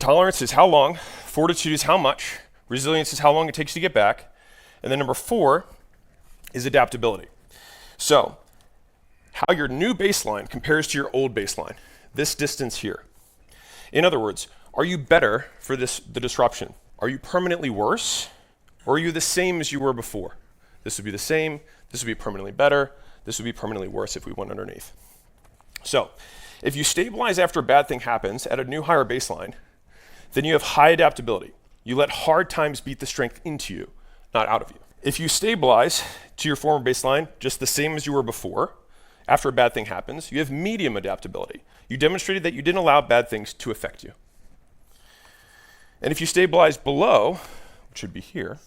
Tolerance is how long, fortitude is how much, resilience is how long it takes to get back, and then number 4 is adaptability. So, how your new baseline compares to your old baseline, this distance here. In other words, are you better for the disruption? Are you permanently worse, or are you the same as you were before? This would be the same, this would be permanently better, this would be permanently worse if we went underneath. So, if you stabilize after a bad thing happens at a new higher baseline, then you have high adaptability. You let hard times beat the strength into you, not out of you. If you stabilize to your former baseline, just the same as you were before, after a bad thing happens, you have medium adaptability. You demonstrated that you didn't allow bad things to affect you. And if you stabilize below, which should be here,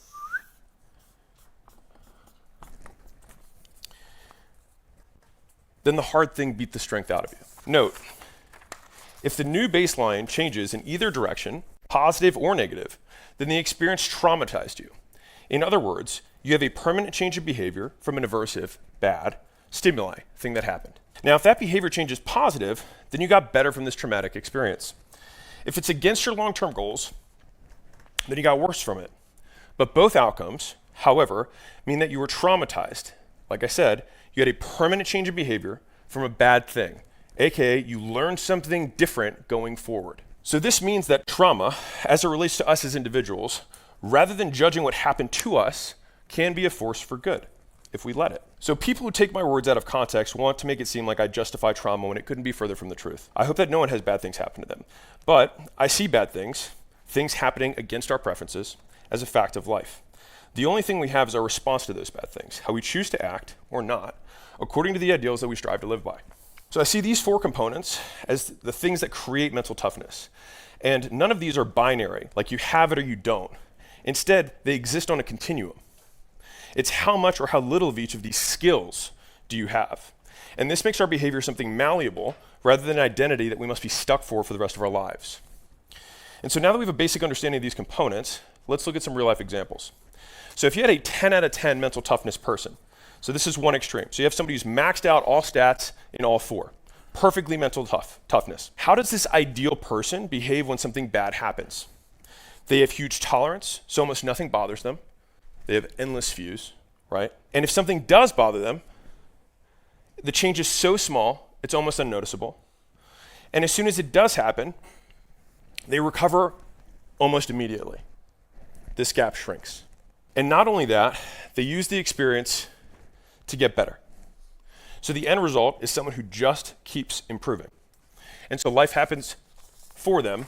then the hard thing beat the strength out of you. Note, if the new baseline changes in either direction, positive or negative, then the experience traumatized you. In other words, you have a permanent change of behavior from an aversive, bad stimuli, thing that happened. Now, if that behavior change is positive, then you got better from this traumatic experience. If it's against your long-term goals, then you got worse from it. But both outcomes, however, mean that you were traumatized. Like I said, you had a permanent change of behavior from a bad thing, aka you learned something different going forward. So this means that trauma, as it relates to us as individuals, rather than judging what happened to us, can be a force for good, if we let it. So people who take my words out of context want to make it seem like I justify trauma when it couldn't be further from the truth. I hope that no one has bad things happen to them. But I see bad things happening against our preferences, as a fact of life. The only thing we have is our response to those bad things, how we choose to act, or not, according to the ideals that we strive to live by. So I see these 4 components as the things that create mental toughness. And none of these are binary, like you have it or you don't. Instead, they exist on a continuum. It's how much or how little of each of these skills do you have. And this makes our behavior something malleable rather than an identity that we must be stuck for the rest of our lives. And so now that we have a basic understanding of these components, let's look at some real life examples. So if you had a 10 out of 10 mental toughness person, so this is one extreme. So you have somebody who's maxed out all stats in all 4, perfectly mental toughness. How does this ideal person behave when something bad happens? They have huge tolerance, so almost nothing bothers them. They have endless views, right? And if something does bother them, the change is so small, it's almost unnoticeable. And as soon as it does happen, they recover almost immediately. This gap shrinks. And not only that, they use the experience to get better. So the end result is someone who just keeps improving. And so life happens for them